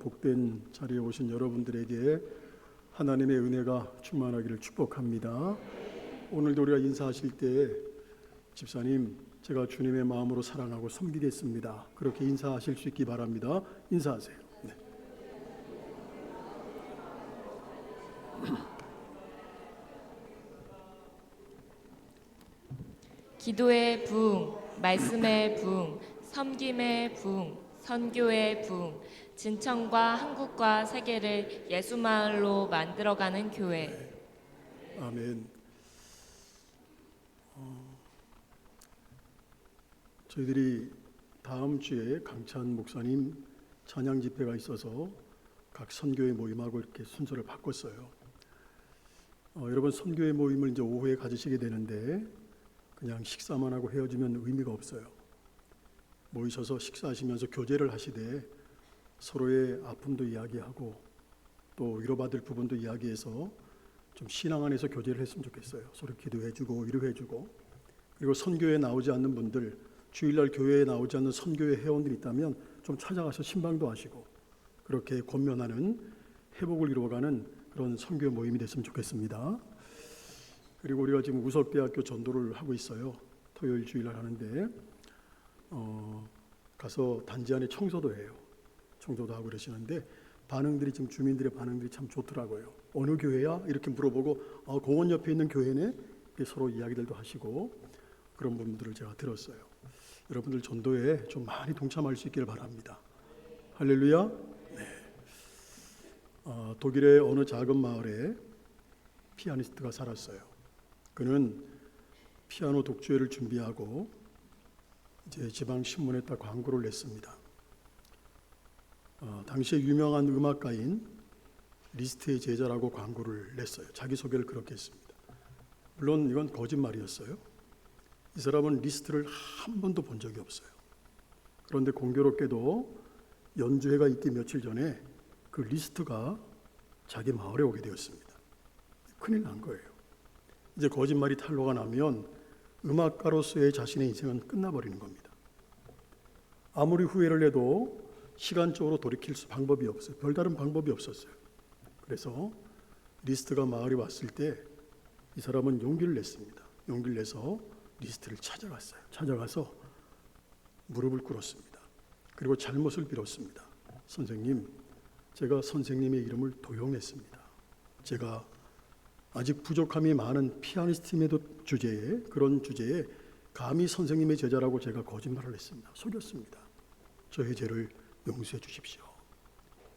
복된 자리에 오신 여러분들에게 하나님의 은혜가 충만하기를 축복합니다. 오늘도 우리가 인사하실 때 집사님, 제가 주님의 마음으로 사랑하고 섬기겠습니다, 그렇게 인사하실 수 있기 바랍니다. 인사하세요. 네. 기도의 부흥, 말씀의 부흥, 섬김의 부흥, 선교의 부흥, 진천과 한국과 세계를 예수마을로 만들어가는 교회. 아멘. 저희들이 다음 주에 강찬 목사님 찬양 집회가 있어서 각 선교회 모임하고 이렇게 순서를 바꿨어요. 여러분, 선교회 모임을 이제 오후에 가지시게 되는데 그냥 식사만 하고 헤어지면 의미가 없어요. 모이셔서 식사하시면서 교제를 하시되 서로의 아픔도 이야기하고 또 위로받을 부분도 이야기해서 좀 신앙 안에서 교제를 했으면 좋겠어요. 서로 기도해주고 위로해주고, 그리고 선교에 나오지 않는 분들, 주일날 교회에 나오지 않는 선교회 회원들이 있다면 좀 찾아가서 신방도 하시고 그렇게 권면하는, 회복을 이루어가는 그런 선교 모임이 됐으면 좋겠습니다. 그리고 우리가 지금 우석대학교 전도를 하고 있어요. 토요일 주일날 하는데 가서 단지 안에 청소도 해요. 청소도 하고 그러시는데 반응들이, 지금 주민들의 반응들이 참 좋더라고요. 어느 교회야? 이렇게 물어보고 공원 옆에 있는 교회네? 서로 이야기들도 하시고 그런 분들을 제가 들었어요. 여러분들 전도에 좀 많이 동참할 수 있기를 바랍니다. 할렐루야. 네. 독일의 어느 작은 마을에 피아니스트가 살았어요. 그는 피아노 독주회를 준비하고 이제 지방 신문에 딱 광고를 냈습니다. 당시에 유명한 음악가인 리스트의 제자라고 광고를 냈어요. 자기소개를 그렇게 했습니다. 물론 이건 거짓말이었어요. 이 사람은 리스트를 한 번도 본 적이 없어요. 그런데 공교롭게도 연주회가 있기 며칠 전에 그 리스트가 자기 마을에 오게 되었습니다. 큰일 난 거예요. 이제 거짓말이 탄로가 나면 음악가로서의 자신의 인생은 끝나버리는 겁니다. 아무리 후회를 해도 시간적으로 돌이킬 방법이 없어요. 별다른 방법이 없었어요. 그래서 리스트가 마을에 왔을 때 이 사람은 용기를 냈습니다. 용기를 내서 리스트를 찾아갔어요. 찾아가서 무릎을 꿇었습니다. 그리고 잘못을 빌었습니다. 선생님, 제가 선생님의 이름을 도용했습니다. 제가 아직 부족함이 많은 피아니스트임에도 그런 주제에 감히 선생님의 제자라고 제가 거짓말을 했습니다. 속였습니다. 저의 죄를 용서해 주십시오.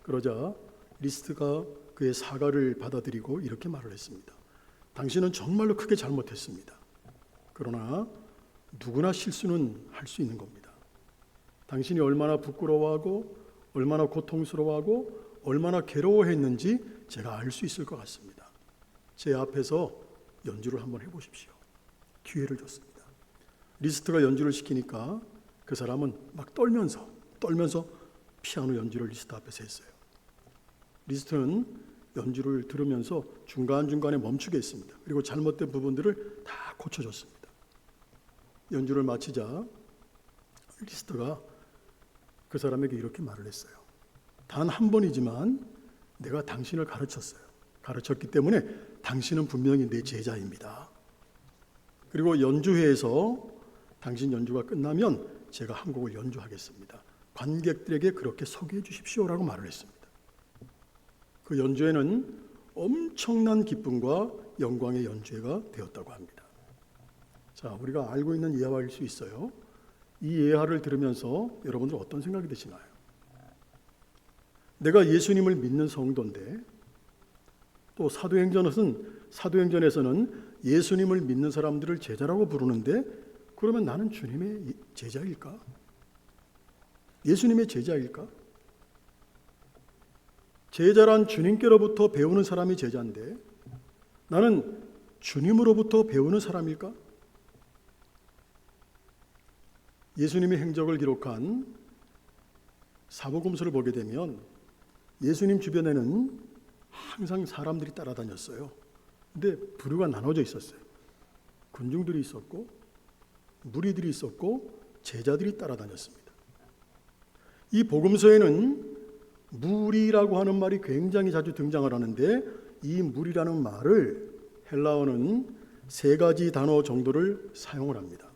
그러자 리스트가 그의 사과를 받아들이고 이렇게 말을 했습니다. 당신은 정말로 크게 잘못했습니다. 그러나 누구나 실수는 할 수 있는 겁니다. 당신이 얼마나 부끄러워하고 얼마나 고통스러워하고 얼마나 괴로워했는지 제가 알 수 있을 것 같습니다. 제 앞에서 연주를 한번 해보십시오. 기회를 줬습니다. 리스트가 연주를 시키니까 그 사람은 막 떨면서 피아노 연주를 리스트 앞에서 했어요. 리스트는 연주를 들으면서 중간중간에 멈추게 했습니다. 그리고 잘못된 부분들을 다 고쳐줬습니다. 연주를 마치자 리스트가 그 사람에게 이렇게 말을 했어요. 단 한 번이지만 내가 당신을 가르쳤어요. 가르쳤기 때문에 당신은 분명히 내 제자입니다. 그리고 연주회에서 당신 연주가 끝나면 제가 한 곡을 연주하겠습니다. 관객들에게 그렇게 소개해 주십시오라고 말을 했습니다. 그 연주회는 엄청난 기쁨과 영광의 연주회가 되었다고 합니다. 자, 우리가 알고 있는 예화일 수 있어요. 이 예화를 들으면서 여러분들 어떤 생각이 드시나요? 내가 예수님을 믿는 성도인데, 또 사도행전에서는 예수님을 믿는 사람들을 제자라고 부르는데, 그러면 나는 주님의 제자일까? 예수님의 제자일까? 제자란 주님께로부터 배우는 사람이 제자인데 나는 주님으로부터 배우는 사람일까? 예수님의 행적을 기록한 사복음서를 보게 되면 예수님 주변에는 항상 사람들이 따라다녔어요. 근데 부류가 나눠져 있었어요. 군중들이 있었고 무리들이 있었고 제자들이 따라다녔습니다. 이 복음서에는 무리라고 하는 말이 굉장히 자주 등장을 하는데 이 무리라는 말을 헬라어는 3가지 단어 정도를 사용을 합니다.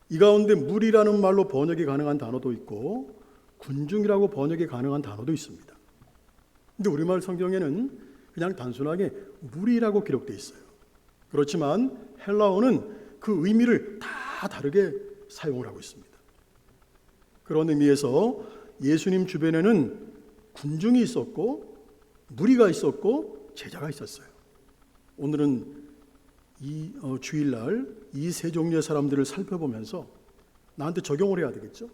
이 가운데 무리라는 말로 번역이 가능한 단어도 있고 군중이라고 번역이 가능한 단어도 있습니다. 근데 우리말 성경에는 그냥 단순하게 무리라고 기록되어 있어요. 그렇지만 헬라어는 그 의미를 다 다르게 사용을 하고 있습니다. 그런 의미에서 예수님 주변에는 군중이 있었고 무리가 있었고 제자가 있었어요. 오늘은 이 주일날 이 3종류의 사람들을 살펴보면서 나한테 적용을 해야 되겠죠.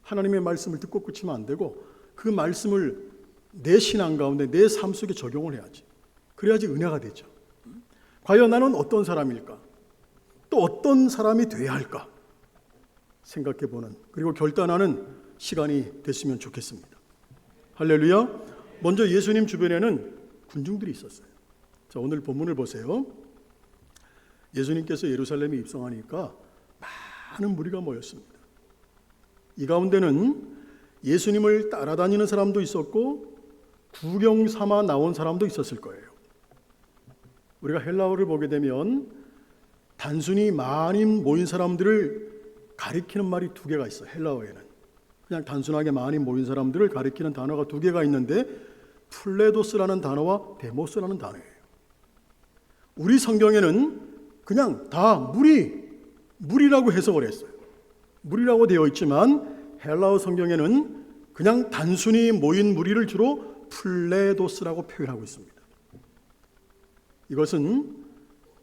하나님의 말씀을 듣고 끝이면 안 되고 그 말씀을 내 신앙 가운데 내 삶 속에 적용을 해야지. 그래야지 은혜가 되죠. 과연 나는 어떤 사람일까? 또 어떤 사람이 돼야 할까? 생각해보는, 그리고 결단하는 시간이 됐으면 좋겠습니다. 할렐루야. 먼저 예수님 주변에는 군중들이 있었어요. 자, 오늘 본문을 보세요. 예수님께서 예루살렘에 입성하니까 많은 무리가 모였습니다. 이 가운데는 예수님을 따라다니는 사람도 있었고 구경 삼아 나온 사람도 있었을 거예요. 우리가 헬라어를 보게 되면 단순히 많이 모인 사람들을 가리키는 말이 2개가 있어요. 헬라어에는 그냥 단순하게 많이 모인 사람들을 가리키는 단어가 2개가 있는데 플레도스라는 단어와 데모스라는 단어예요. 우리 성경에는 그냥 다 무리라고 해석을 했어요. 무리라고 되어 있지만 헬라어 성경에는 그냥 단순히 모인 무리를 주로 플레도스라고 표현하고 있습니다. 이것은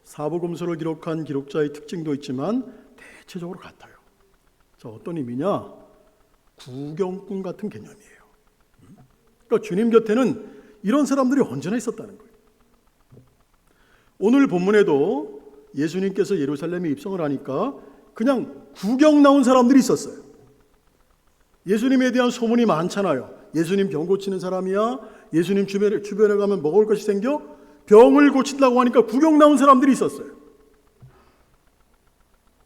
사복음서를 기록한 기록자의 특징도 있지만 대체적으로 같아요. 자, 어떤 의미냐? 구경꾼 같은 개념이에요. 그러니까 주님 곁에는 이런 사람들이 언제나 있었다는 거예요. 오늘 본문에도 예수님께서 예루살렘에 입성을 하니까 그냥 구경 나온 사람들이 있었어요. 예수님에 대한 소문이 많잖아요. 예수님 병 고치는 사람이야. 예수님 주변에 가면 먹을 것이 생겨. 병을 고친다고 하니까 구경 나온 사람들이 있었어요.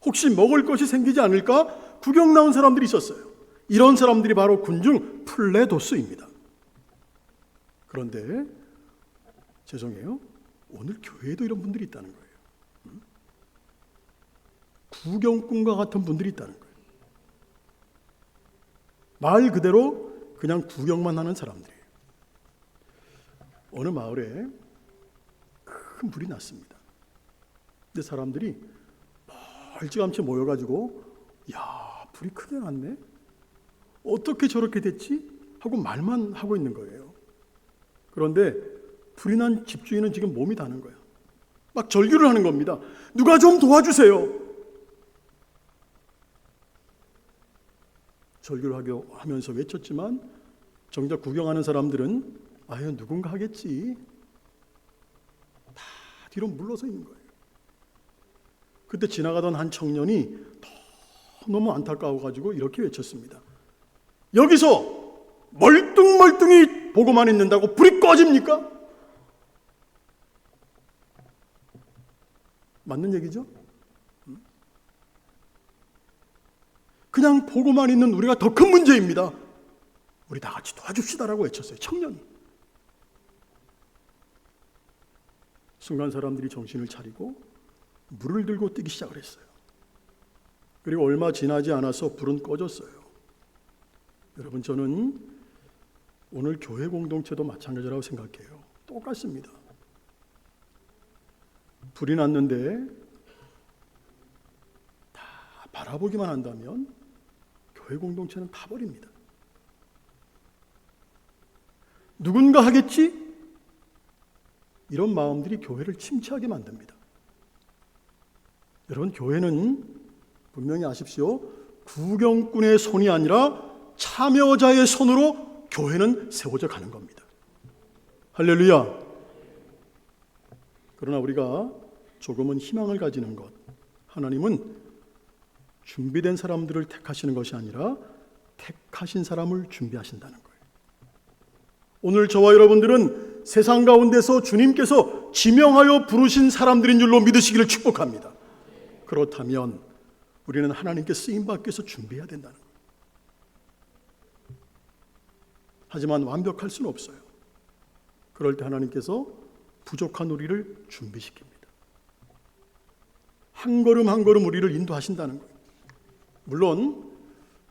혹시 먹을 것이 생기지 않을까? 구경 나온 사람들이 있었어요. 이런 사람들이 바로 군중 플레도스입니다. 그런데 죄송해요. 오늘 교회에도 이런 분들이 있다는 거예요. 구경꾼과 같은 분들이 있다는 거예요. 말 그대로 그냥 구경만 하는 사람들이에요. 어느 마을에 큰 불이 났습니다. 근데 사람들이 멀찌감치 모여가지고 야, 불이 크게 났네? 어떻게 저렇게 됐지? 하고 말만 하고 있는 거예요. 그런데 불이 난 집주인은 지금 몸이 다는 거야. 막 절규를 하는 겁니다. 누가 좀 도와주세요. 절규를 하면서 외쳤지만 정작 구경하는 사람들은 아유, 누군가 하겠지. 다 뒤로 물러서 있는 거예요. 그때 지나가던 한 청년이 너무 안타까워가지고 이렇게 외쳤습니다. 여기서 멀뚱멀뚱히 보고만 있는다고 불이 꺼집니까? 맞는 얘기죠? 그냥 보고만 있는 우리가 더 큰 문제입니다. 우리 다 같이 도와줍시다라고 외쳤어요. 청년이. 순간 사람들이 정신을 차리고 물을 들고 뛰기 시작을 했어요. 그리고 얼마 지나지 않아서 불은 꺼졌어요. 여러분, 저는 오늘 교회 공동체도 마찬가지라고 생각해요. 똑같습니다. 불이 났는데 다 바라보기만 한다면 교회 공동체는 타버립니다. 누군가 하겠지? 이런 마음들이 교회를 침체하게 만듭니다. 여러분, 교회는 분명히 아십시오. 구경꾼의 손이 아니라 참여자의 손으로 교회는 세워져 가는 겁니다. 할렐루야. 그러나 우리가 조금은 희망을 가지는 것, 하나님은 준비된 사람들을 택하시는 것이 아니라 택하신 사람을 준비하신다는 거예요. 오늘 저와 여러분들은 세상 가운데서 주님께서 지명하여 부르신 사람들인 줄로 믿으시기를 축복합니다. 그렇다면 우리는 하나님께 쓰임받기 위해서 준비해야 된다는 거예요. 하지만 완벽할 수는 없어요. 그럴 때 하나님께서 부족한 우리를 준비시킵니다. 한 걸음 한 걸음 우리를 인도하신다는 거예요. 물론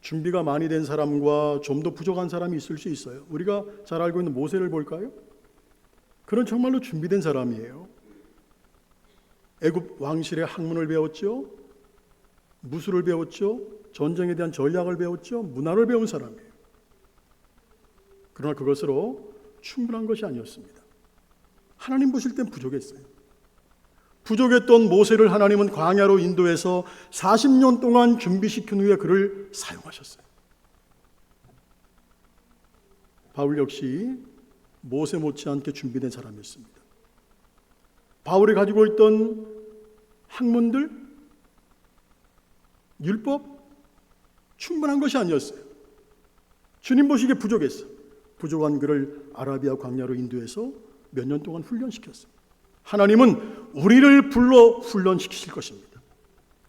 준비가 많이 된 사람과 좀 더 부족한 사람이 있을 수 있어요. 우리가 잘 알고 있는 모세를 볼까요? 그는 정말로 준비된 사람이에요. 애굽 왕실의 학문을 배웠죠. 무술을 배웠죠. 전쟁에 대한 전략을 배웠죠. 문화를 배운 사람이에요. 그러나 그것으로 충분한 것이 아니었습니다. 하나님 보실 땐 부족했어요. 부족했던 모세를 하나님은 광야로 인도해서 40년 동안 준비시킨 후에 그를 사용하셨어요. 바울 역시 모세 못지않게 준비된 사람이었습니다. 바울이 가지고 있던 학문들, 율법, 충분한 것이 아니었어요. 주님 보시기에 부족했어. 부족한 그를 아라비아 광야로 인도해서 몇 년 동안 훈련시켰어요. 하나님은 우리를 불러 훈련시키실 것입니다.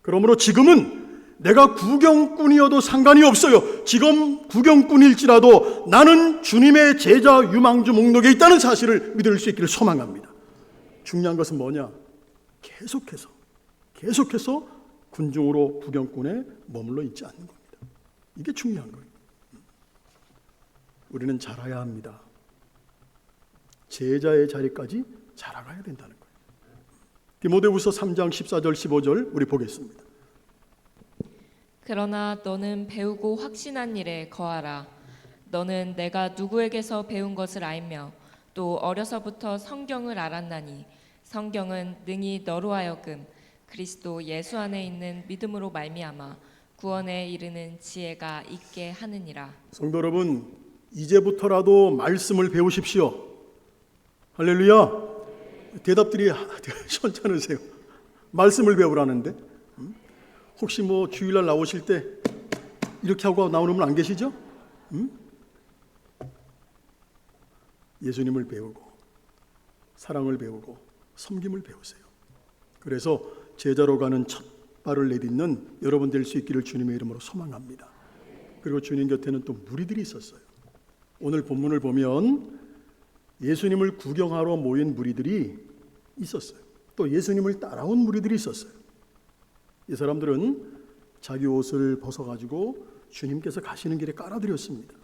그러므로 지금은 내가 구경꾼이어도 상관이 없어요. 지금 구경꾼일지라도 나는 주님의 제자 유망주 목록에 있다는 사실을 믿을 수 있기를 소망합니다. 중요한 것은 뭐냐? 계속해서 군중으로 구경꾼에 머물러 있지 않는 겁니다. 이게 중요한 거예요. 우리는 자라야 합니다. 제자의 자리까지 자라가야 된다는 거예요. 디모데후서 3장 14절 15절 우리 보겠습니다. 그러나 너는 배우고 확신한 일에 거하라. 너는 내가 누구에게서 배운 것을 알며 또 어려서부터 성경을 알았나니 성경은 능히 너로 하여금 그리스도 예수 안에 있는 믿음으로 말미암아 구원에 이르는 지혜가 있게 하느니라. 성도 여러분, 이제부터라도 말씀을 배우십시오. 할렐루야. 대답들이 시원찮으세요. 말씀을 배우라는데. 혹시 뭐 주일날 나오실 때 이렇게 하고 나오는 분 안 계시죠? 예수님을 배우고 사랑을 배우고 섬김을 배우세요. 그래서 제자로 가는 첫 발을 내딛는 여러분 될 수 있기를 주님의 이름으로 소망합니다. 그리고 주님 곁에는 또 무리들이 있었어요. 오늘 본문을 보면 예수님을 구경하러 모인 무리들이 있었어요. 또 예수님을 따라온 무리들이 있었어요. 이 사람들은 자기 옷을 벗어가지고 주님께서 가시는 길에 깔아드렸습니다.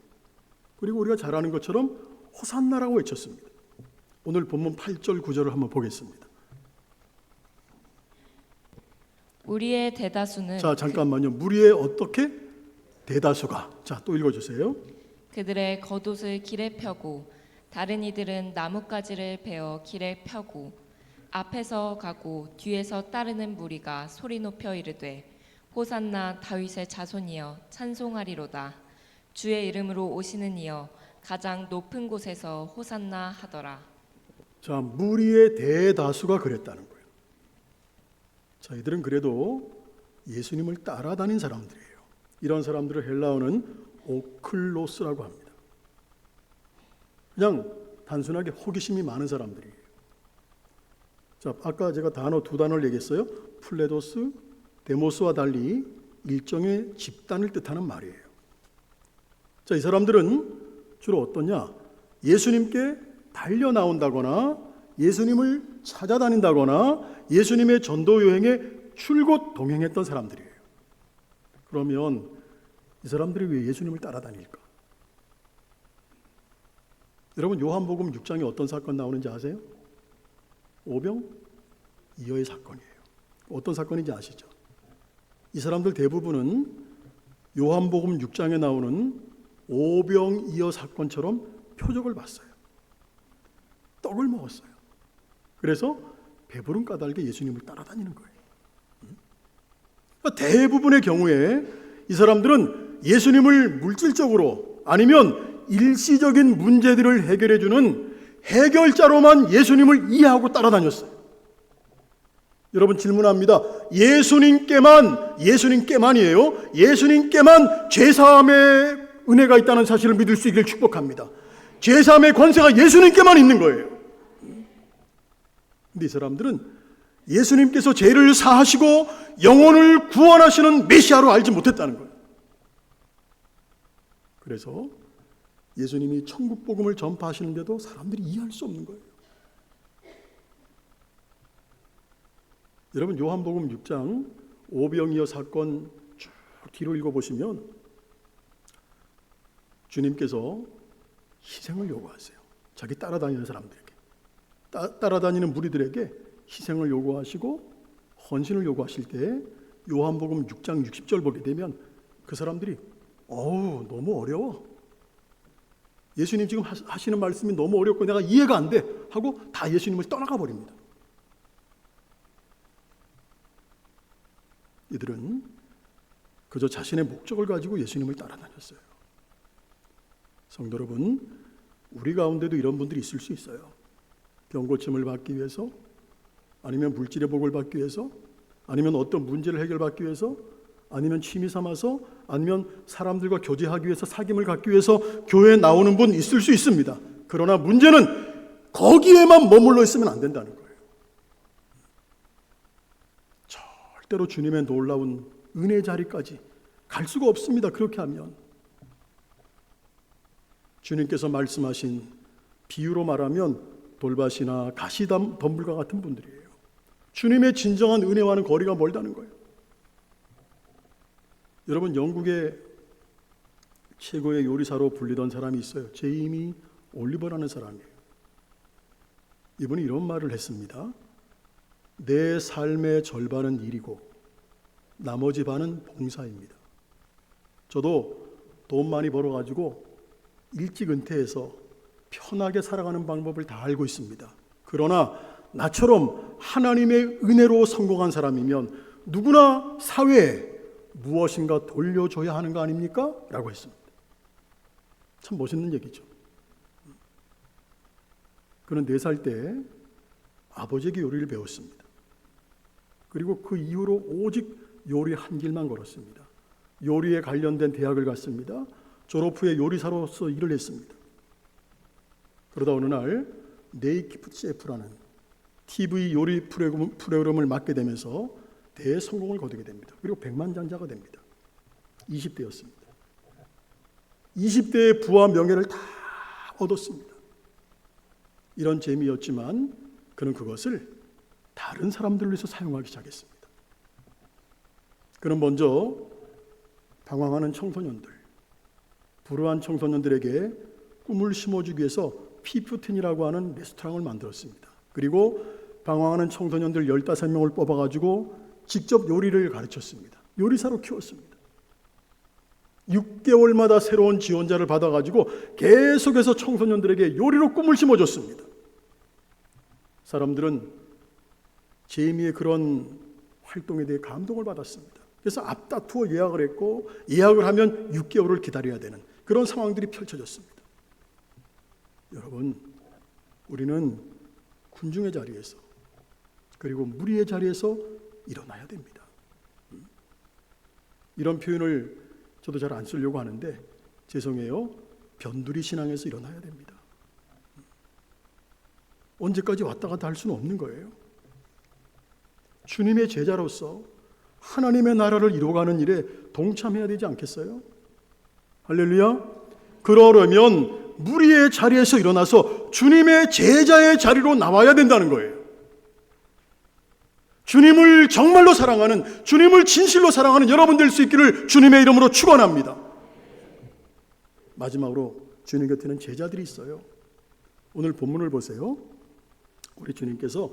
그리고 우리가 잘 아는 것처럼 호산나라고 외쳤습니다. 오늘 본문 8절 9절을 한번 보겠습니다. 우리의 대다수는 자, 잠깐만요. 무리의 어떻게? 대다수가. 자, 또 읽어주세요. 그들의 겉옷을 길에 펴고 다른 이들은 나뭇가지를 베어 길에 펴고 앞에서 가고 뒤에서 따르는 무리가 소리 높여 이르되 호산나 다윗의 자손이여 찬송하리로다. 주의 이름으로 오시는 이여 가장 높은 곳에서 호산나 하더라. 자, 무리의 대다수가 그랬다는 거예요. 자, 이들은 그래도 예수님을 따라다닌 사람들이에요. 이런 사람들을 헬라어는 오클로스라고 합니다. 그냥 단순하게 호기심이 많은 사람들이에요. 자, 아까 제가 두 단어를 얘기했어요. 플레도스, 데모스와 달리 일종의 집단을 뜻하는 말이에요. 자, 이 사람들은 주로 어떠냐? 예수님께 달려 나온다거나 예수님을 찾아다닌다거나 예수님의 전도 여행에 출곧 동행했던 사람들이에요. 그러면 이 사람들이 왜 예수님을 따라다닐까? 여러분, 요한복음 6장에 어떤 사건 나오는지 아세요? 오병이어의 사건이에요. 어떤 사건인지 아시죠? 이 사람들 대부분은 요한복음 6장에 나오는 오병이어 사건처럼 표적을 봤어요. 떡을 먹었어요. 그래서 배부른 까닭에 예수님을 따라다니는 거예요. 그러니까 대부분의 경우에 이 사람들은 예수님을 물질적으로 아니면 일시적인 문제들을 해결해 주는 해결자로만 예수님을 이해하고 따라다녔어요. 여러분, 질문합니다. 예수님께만이에요. 예수님께만 죄사함의 은혜가 있다는 사실을 믿을 수 있기를 축복합니다. 죄사함의 권세가 예수님께만 있는 거예요. 근데 이 사람들은 예수님께서 죄를 사하시고 영혼을 구원하시는 메시아로 알지 못했다는 거예요. 그래서 예수님이 천국 복음을 전파하시는데도 사람들이 이해할 수 없는 거예요. 여러분 요한복음 6장 오병이어 사건 쭉 뒤로 읽어보시면 주님께서 희생을 요구하세요. 자기 따라다니는 사람들에게, 따라다니는 무리들에게 희생을 요구하시고 헌신을 요구하실 때 요한복음 6장 60절 보게 되면 그 사람들이 너무 어려워, 예수님 지금 하시는 말씀이 너무 어렵고 내가 이해가 안 돼 하고 다 예수님을 떠나가 버립니다. 이들은 그저 자신의 목적을 가지고 예수님을 따라다녔어요. 성도 여러분, 우리 가운데도 이런 분들이 있을 수 있어요. 병고침을 받기 위해서, 아니면 물질의 복을 받기 위해서, 아니면 어떤 문제를 해결받기 위해서, 아니면 취미 삼아서, 아니면 사람들과 교제하기 위해서, 사귐을 갖기 위해서 교회에 나오는 분 있을 수 있습니다. 그러나 문제는 거기에만 머물러 있으면 안 된다는 거예요. 절대로 주님의 놀라운 은혜 자리까지 갈 수가 없습니다. 그렇게 하면 주님께서 말씀하신 비유로 말하면 돌밭이나 가시덤불과 같은 분들이에요. 주님의 진정한 은혜와는 거리가 멀다는 거예요. 여러분, 영국의 최고의 요리사로 불리던 사람이 있어요. 제이미 올리버라는 사람이에요. 이분이 이런 말을 했습니다. 내 삶의 절반은 일이고 나머지 반은 봉사입니다. 저도 돈 많이 벌어가지고 일찍 은퇴해서 편하게 살아가는 방법을 다 알고 있습니다. 그러나 나처럼 하나님의 은혜로 성공한 사람이면 누구나 사회에 무엇인가 돌려줘야 하는 거 아닙니까? 라고 했습니다. 참 멋있는 얘기죠. 그는 4살 때 아버지에게 요리를 배웠습니다. 그리고 그 이후로 오직 요리 한 길만 걸었습니다. 요리에 관련된 대학을 갔습니다. 졸업 후에 요리사로서 일을 했습니다. 그러다 어느 날 네이키프 셰프라는 TV 요리 프로그램을 맡게 되면서 대성공을 거두게 됩니다. 그리고 백만장자가 됩니다. 20대였습니다. 20대의 부와 명예를 다 얻었습니다. 이런 재미였지만 그는 그것을 다른 사람들을 위해서 사용하기 시작했습니다. 그는 먼저 방황하는 청소년들, 불우한 청소년들에게 꿈을 심어주기 위해서 피프틴이라고 하는 레스토랑을 만들었습니다. 그리고 방황하는 청소년들 15명을 뽑아가지고 직접 요리를 가르쳤습니다. 요리사로 키웠습니다. 6개월마다 새로운 지원자를 받아가지고 계속해서 청소년들에게 요리로 꿈을 심어줬습니다. 사람들은 제이미의 그런 활동에 대해 감동을 받았습니다. 그래서 앞다투어 예약을 했고, 예약을 하면 6개월을 기다려야 되는 그런 상황들이 펼쳐졌습니다. 여러분, 우리는 군중의 자리에서, 그리고 무리의 자리에서 일어나야 됩니다. 이런 표현을 저도 잘 안 쓰려고 하는데 죄송해요. 변두리 신앙에서 일어나야 됩니다. 언제까지 왔다 갔다 할 수는 없는 거예요. 주님의 제자로서 하나님의 나라를 이루어가는 일에 동참해야 되지 않겠어요? 할렐루야. 그러려면 무리의 자리에서 일어나서 주님의 제자의 자리로 나와야 된다는 거예요. 주님을 정말로 사랑하는, 주님을 진실로 사랑하는 여러분 될 수 있기를 주님의 이름으로 축원합니다. 마지막으로 주님 곁에는 제자들이 있어요. 오늘 본문을 보세요. 우리 주님께서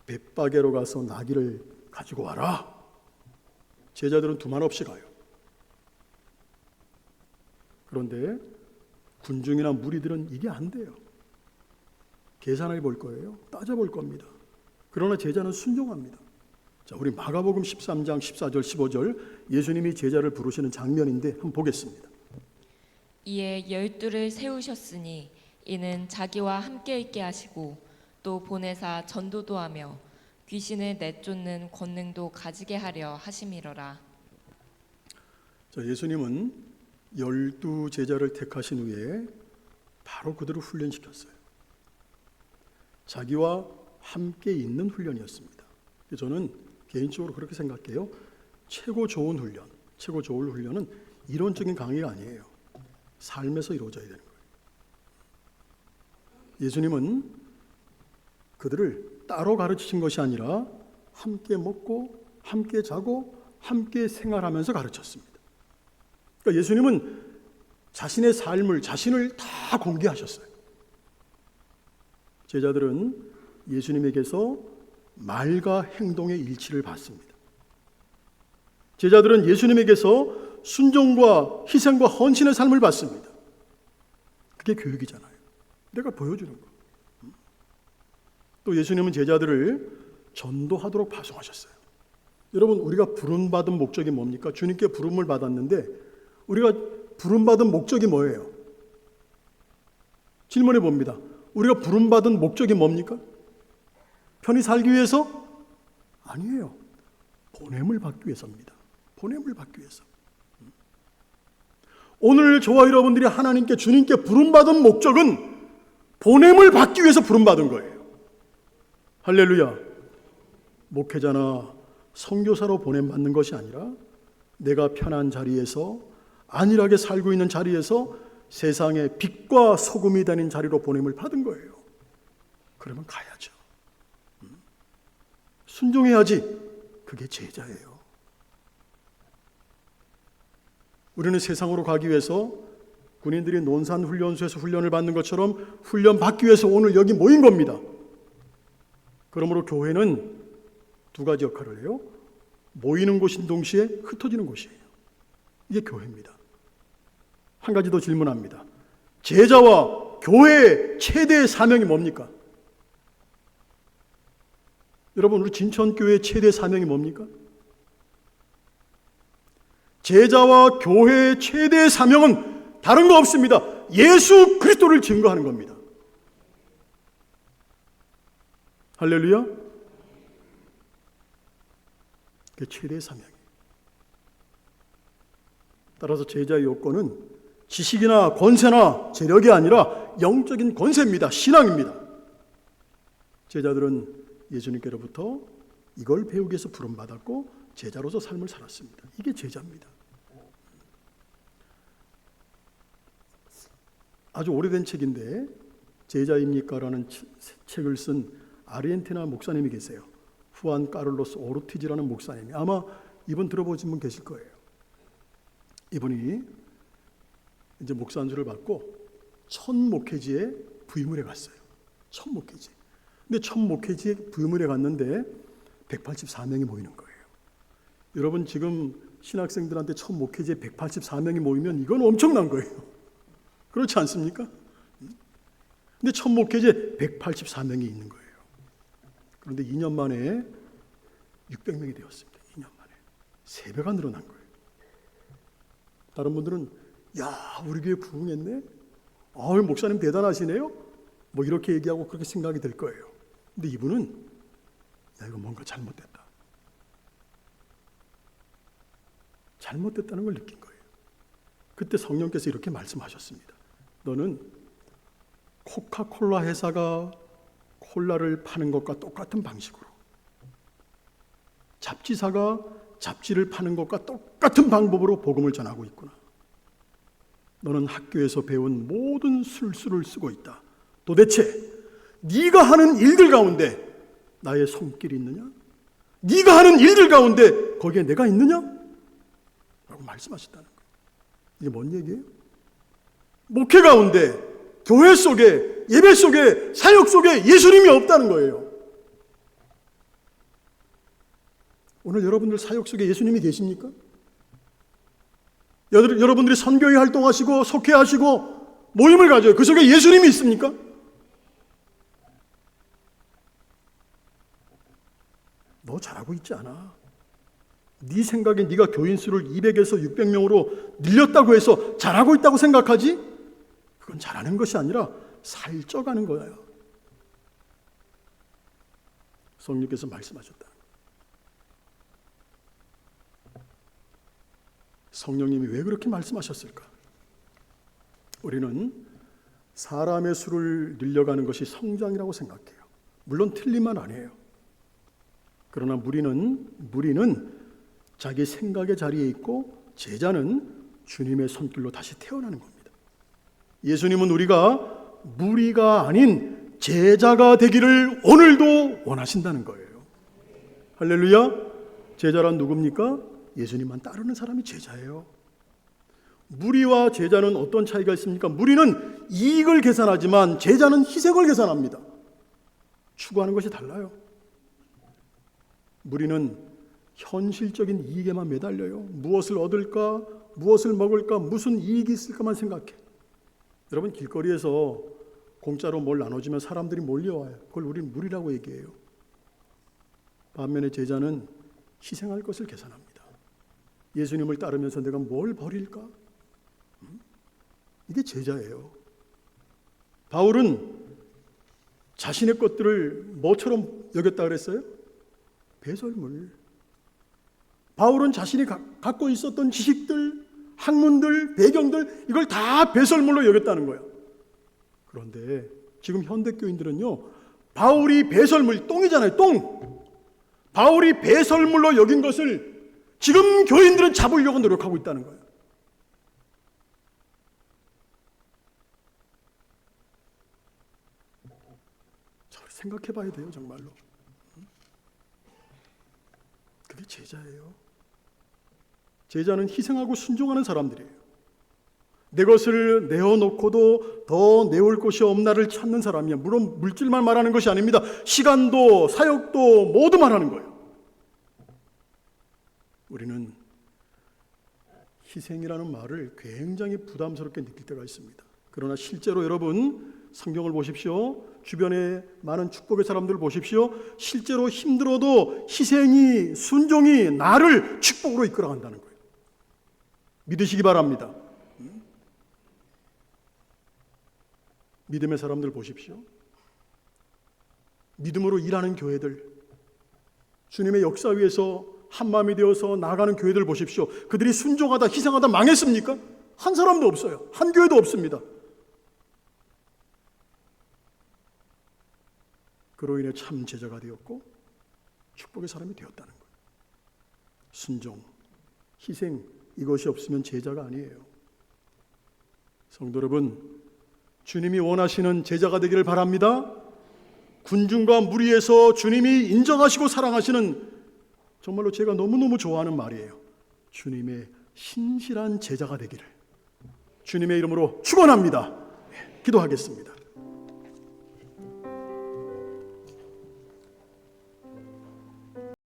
벳바게로 가서 나귀를 가지고 와라. 제자들은 두말 없이 가요. 그런데 군중이나 무리들은 이게 안 돼요. 계산해 볼 거예요. 따져볼 겁니다. 그러나 제자는 순종합니다. 자, 우리 마가복음 13장 14절 15절 예수님이 제자를 부르시는 장면인데 한번 보겠습니다. 이에 12를 세우셨으니 이는 자기와 함께 있게 하시고 또 보내사 전도도 하며 귀신을 내쫓는 권능도 가지게 하려 하심이로라. 자, 예수님은 12 제자를 택하신 후에 바로 그들을 훈련시켰어요. 자기와 함께 있는 훈련이었습니다. 저는 개인적으로 그렇게 생각해요. 최고 좋은 훈련은 이론적인 강의가 아니에요. 삶에서 이루어져야 되는 거예요. 예수님은 그들을 따로 가르치신 것이 아니라 함께 먹고 함께 자고 함께 생활하면서 가르쳤습니다. 그러니까 예수님은 자신의 삶을, 자신을 다 공개하셨어요. 제자들은 예수님에게서 말과 행동의 일치를 봤습니다. 제자들은 예수님에게서 순종과 희생과 헌신의 삶을 봤습니다. 그게 교육이잖아요. 내가 보여주는 거. 또 예수님은 제자들을 전도하도록 파송하셨어요. 여러분, 우리가 부름받은 목적이 뭡니까? 주님께 부름을 받았는데 우리가 부름받은 목적이 뭐예요? 질문해 봅니다. 우리가 부름받은 목적이 뭡니까? 편히 살기 위해서? 아니에요. 보냄을 받기 위해서입니다. 보냄을 받기 위해서. 오늘 저와 여러분들이 하나님께, 주님께 부름받은 목적은 보냄을 받기 위해서 부름받은 거예요. 할렐루야. 목회자나 선교사로 보냄받는 것이 아니라 내가 편한 자리에서 안일하게 살고 있는 자리에서 세상의 빛과 소금이 되는 자리로 보냄을 받은 거예요. 그러면 가야죠. 순종해야지. 그게 제자예요. 우리는 세상으로 가기 위해서 군인들이 논산훈련소에서 훈련을 받는 것처럼 훈련 받기 위해서 오늘 여기 모인 겁니다. 그러므로 교회는 두 가지 역할을 해요. 모이는 곳인 동시에 흩어지는 곳이에요. 이게 교회입니다. 한 가지 더 질문합니다. 제자와 교회의 최대의 사명이 뭡니까? 여러분, 우리 진천교회의 최대 사명이 뭡니까? 제자와 교회의 최대의 사명은 다른 거 없습니다. 예수 그리스도를 증거하는 겁니다. 할렐루야. 그게 최대의 사명이에요. 따라서 제자의 요건은 지식이나 권세나 재력이 아니라 영적인 권세입니다. 신앙입니다. 제자들은 예수님께로부터 이걸 배우기 위해서 부름받았고 제자로서 삶을 살았습니다. 이게 제자입니다. 아주 오래된 책인데 제자입니까? 라는 책을 쓴 아르헨티나 목사님이 계세요. 후안 카를로스 오르티즈라는 목사님이. 아마 이분 들어보신 분 계실 거예요. 이분이 이제 목사 안수를 받고 첫 목회지에 부임을 해갔어요. 첫 목회지. 근데 첫 목회지에 부임을 해갔는데 184명이 모이는 거예요. 여러분, 지금 신학생들한테 첫 목회지에 184명이 모이면 이건 엄청난 거예요. 그렇지 않습니까? 근데 첫 목회지에 184명이 있는 거예요. 그런데 2년 만에 600명이 되었습니다. 2년 만에. 3배가 늘어난 거예요. 다른 분들은 야, 우리 교회 부흥했네? 아유, 목사님 대단하시네요? 뭐 이렇게 얘기하고 그렇게 생각이 될 거예요. 근데 이분은 야, 이거 뭔가 잘못됐다. 잘못됐다는 걸 느낀 거예요. 그때 성령께서 이렇게 말씀하셨습니다. 너는 코카콜라 회사가 콜라를 파는 것과 똑같은 방식으로, 잡지사가 잡지를 파는 것과 똑같은 방법으로 복음을 전하고 있구나. 너는 학교에서 배운 모든 술수를 쓰고 있다. 도대체 네가 하는 일들 가운데 나의 손길이 있느냐? 네가 하는 일들 가운데 거기에 내가 있느냐? 라고 말씀하셨다는 거예요. 이게 뭔 얘기예요? 목회 가운데, 교회 속에, 예배 속에, 사역 속에 예수님이 없다는 거예요. 오늘 여러분들 사역 속에 예수님이 계십니까? 여러분들이 선교회 활동하시고 속회하시고 모임을 가져요. 그 속에 예수님이 있습니까? 너 잘하고 있지 않아. 네 생각에 네가 교인 수를 200에서 600명으로 늘렸다고 해서 잘하고 있다고 생각하지? 그건 잘하는 것이 아니라 살쪄가는 거예요. 성령께서 말씀하셨다. 성령님이 왜 그렇게 말씀하셨을까? 우리는 사람의 수를 늘려가는 것이 성장이라고 생각해요. 물론 틀린 말 아니에요. 그러나 무리는 자기 생각의 자리에 있고 제자는 주님의 손길로 다시 태어나는 겁니다. 예수님은 우리가 무리가 아닌 제자가 되기를 오늘도 원하신다는 거예요. 할렐루야. 제자란 누굽니까? 예수님만 따르는 사람이 제자예요. 무리와 제자는 어떤 차이가 있습니까? 무리는 이익을 계산하지만 제자는 희생을 계산합니다. 추구하는 것이 달라요. 무리는 현실적인 이익에만 매달려요. 무엇을 얻을까? 무엇을 먹을까? 무슨 이익이 있을까만 생각해. 여러분, 길거리에서 공짜로 뭘 나눠주면 사람들이 몰려와요. 그걸 우리는 무리라고 얘기해요. 반면에 제자는 희생할 것을 계산합니다. 예수님을 따르면서 내가 뭘 버릴까? 이게 제자예요. 바울은 자신의 것들을 뭐처럼 여겼다 그랬어요? 배설물. 바울은 자신이 갖고 있었던 지식들, 학문들, 배경들, 이걸 다 배설물로 여겼다는 거예요. 그런데 지금 현대교인들은요, 바울이 배설물, 똥이잖아요, 똥. 바울이 배설물로 여긴 것을 지금 교인들은 잡으려고 노력하고 있다는 거예요. 저를 생각해 봐야 돼요, 정말로. 그게 제자예요. 제자는 희생하고 순종하는 사람들이에요. 내 것을 내어놓고도 더 내올 곳이 없나를 찾는 사람이야. 물론 물질만 말하는 것이 아닙니다. 시간도 사역도 모두 말하는 거예요. 우리는 희생이라는 말을 굉장히 부담스럽게 느낄 때가 있습니다. 그러나 실제로 여러분 성경을 보십시오. 주변에 많은 축복의 사람들을 보십시오. 실제로 힘들어도 희생이, 순종이 나를 축복으로 이끌어간다는 거예요. 믿으시기 바랍니다. 믿음의 사람들 보십시오. 믿음으로 일하는 교회들, 주님의 역사 위에서 한마음이 되어서 나아가는 교회들 보십시오. 그들이 순종하다 희생하다 망했습니까? 한 사람도 없어요. 한 교회도 없습니다. 그로 인해 참 제자가 되었고 축복의 사람이 되었다는 거예요. 순종, 희생, 이것이 없으면 제자가 아니에요. 성도 여러분, 주님이 원하시는 제자가 되기를 바랍니다. 군중과 무리에서 주님이 인정하시고 사랑하시는, 정말로 제가 너무너무 좋아하는 말이에요. 주님의 신실한 제자가 되기를 주님의 이름으로 축원합니다. 기도하겠습니다.